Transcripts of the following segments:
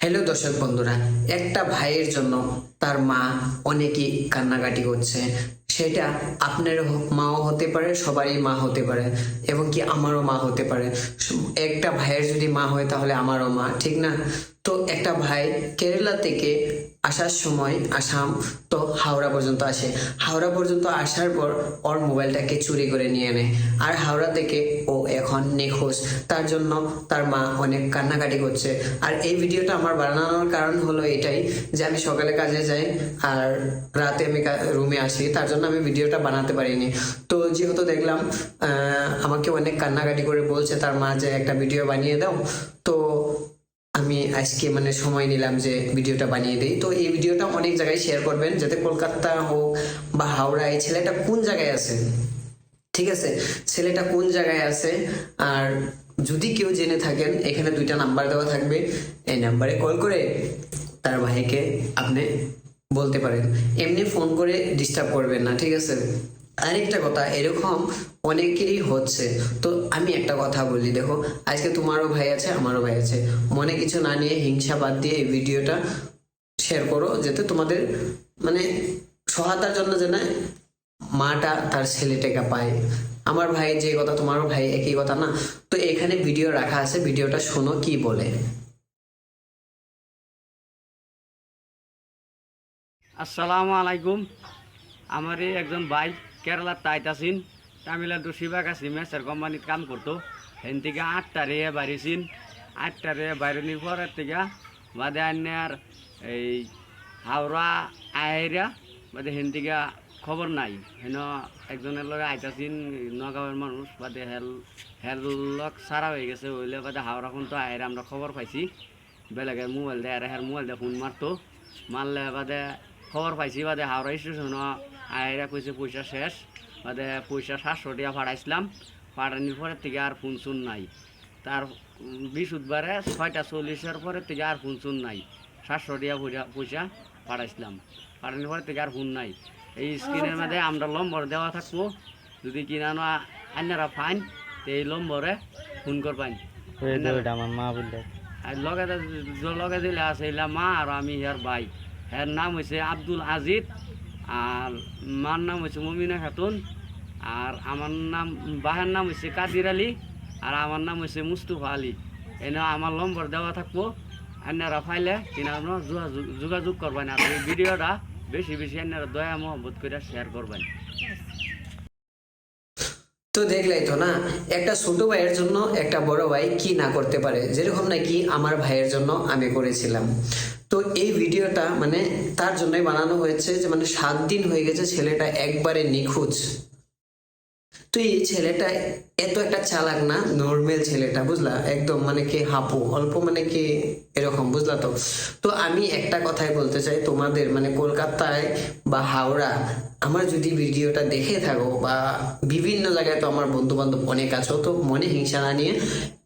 Hello দর্শক বন্ধুরা, একটা ভাইয়ের জন্য তার মা অনেকই কান্নাকাটি করছে। সেটা আপনার মাও হতে পারে, সবারই মা হতে পারে, এবং কি আমারও মা হতে পারে। একটা ভাইয়ের যদি মা হয় তাহলে আমারও মা, ঠিক না? তো একটা ভাই কেরালা থেকে আসার সময় আসাম তো হাওড়া পর্যন্ত আসে। হাওড়া পর্যন্ত আসার পর ওর মোবাইলটাকে চুরি করে নিয়ে নেয়, আর হাওড়া থেকে ও এখন নিখোঁজ। তার জন্য তার মা অনেক কান্নাকাটি করছে। আর এই ভিডিওটা আমার বানানোর কারণ হলো এটাই যে আমি সকালে কাজে যাই আর রাতে আমি রুমে আসি, তার জন্য আমি ভিডিওটা বানাতে পারিনি। তো যেহেতু দেখলাম আমাকে অনেক কান্নাকাটি করে বলছে তার মা যে একটা ভিডিও বানিয়ে দাও, তো আমি আজকে সময় নিলাম যে ভিডিওটা বানিয়ে দিই। তো এই ভিডিওটা অনেক জায়গায় শেয়ার করবেন, যাতে কলকাতা হোক বা হাওড়া, এই ছেলেটা কোন জায়গায় আছে, ঠিক আছে, ছেলেটা কোন জায়গায় আছে। আর যদি কেউ জেনে থাকেন, এখানে দুইটা নাম্বার দেওয়া থাকবে, এই নাম্বারে কল করে তার ভাইকে আপনি বলতে পারেন। এমনি ফোন করে ডিস্টার্ব করবেন না, ঠিক আছে? আরেকটা কথা, এরকম অনেকেরই হচ্ছে। তো আমি একটা কথা বলি, দেখো, আজকে তোমারও ভাই আছে, আমারও ভাই আছে, মনে কিছু না নিয়ে হিংসা বাদ দিয়ে এই ভিডিওটা শেয়ার করো, যাতে তোমাদের মানে সহায়তার জন্য যেন মাটা তার ছেলেটাকে পায়। আমার ভাই যে কথা, তোমারও ভাই একই কথা না? তো এখানে ভিডিও রাখা আছে, ভিডিওটা শোনো কি বলে। আসসালামু আলাইকুম। আমার একজন ভাই কেরালার তাইতাছিন, তামিলনাড়ু শিবাগাছি মেসের কোম্পানির কাম করতো। হেন থেকে 8টারে বাড়িছিন। 8টারে বাইরের পরের থেকে বাদে আন্যার এই হাওড়া আয়রা বাদে হেন থেকে খবর নাই। হেন একজনের লগে আইতাছিন, নগাঁওয়ের মানুষ, বাদে হেলক সারা হয়ে গেছে। হইলে বাদে হাওড়া ফোন তো আয়রা আমরা খবর পাইছি, বেলেগের মোবাইল দেয়, আর হের মোবাইল দিয়ে ফোন মারতো। মারলে বাদে খবর পাইছি, বাদে হাওড়া স্টেশন আয়রা কইছে পয়সা শেষ। বাদে পয়সা 700 টাকা পাঠাইছিলাম। পাঠানোর পরের থেকে আর ফোন শুন নাই। তার বৃহস্পতিবারে 6টা 40-এর পরের থেকে আর ফোন শুন নাই। 700 টাকা পয়সা পাঠাইছিলাম, পাঠানোর পরের থেকে আর ফোন নাই। এই স্ক্রিনের মধ্যে আমরা নম্বর দেওয়া থাকবো, যদি কিনা আন্যারা ফাইন তো এই নম্বরে ফোন করবেন। আমার মা বললে আর লগে দিলে আছে এলা মা, আর আমি ইয়ার ভাই। এর নাম হয়েছে আব্দুল আজিজ, আর মার নাম হয়েছে মমিনা খাতুন, আর আমার নাম বাহের নাম হয়েছে কাদির আলী, আর আমার নাম হয়েছে মুস্তফা আলী। এনে আমার নম্বর দেওয়া থাকবো, আপনারা ফাইলে কিনা যোগাযোগ করবেন। আর এই ভিডিওটা বেশি বেশি আপনারা দয়া মহব্বত করে শেয়ার করবেন। তো দেখলাই তো না, একটা ছোট ভাইয়ের জন্য একটা বড় ভাই কি না করতে পারে, যেরকম নাকি আমার ভাইয়ের জন্য আমি করেছিলাম। তো এই ভিডিওটা তার জন্যই বানানো হয়েছে যে 7 দিন হয়ে গেছে ছেলেটা একবারে নিখোঁজ। তো এই ছেলেটা এত একটা চালাক না, নর্মাল ছেলেটা, বুঝলা, একদম কে হাপু অল্প কে এরকম, বুঝলা। তো তো আমি একটা কথাই বলতে চাই তোমাদের, কলকাতায় বা হাওড়া আমার যদি ভিডিওটা দেখে থাকো, বা বিভিন্ন জায়গায় তো আমার বন্ধু বান্ধব অনেক আছো, তো মনে হিংসা না নিয়ে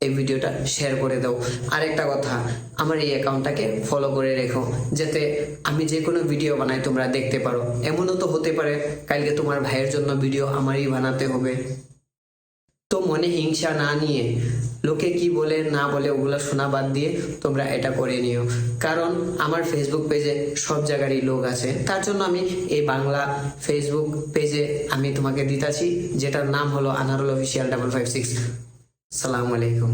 এই ভিডিওটা শেয়ার করে দাও। আরেকটা কথা, আমার এই অ্যাকাউন্টটাকে ফলো করে রেখো, যাতে আমি যে কোনো ভিডিও বানাই তোমরা দেখতে পারো। এমনও তো হতে পারে কালকে তোমার ভাইয়ের জন্য ভিডিও আমারই বানাতে হবে। তো মনে হিংসা না নিয়ে, লোকে কি বলে না বলে ওগুলো শোনা বাদ দিয়ে তোমরা এটা করে নিও। কারণ আমার ফেসবুক পেজে সব জায়গারই লোক আছে, তার জন্য আমি এই বাংলা ফেসবুক পেজে আমি তোমাকে দিতাছি, যেটার নাম হলো আনারুল অফিসিয়াল 556। সালামু আলাইকুম।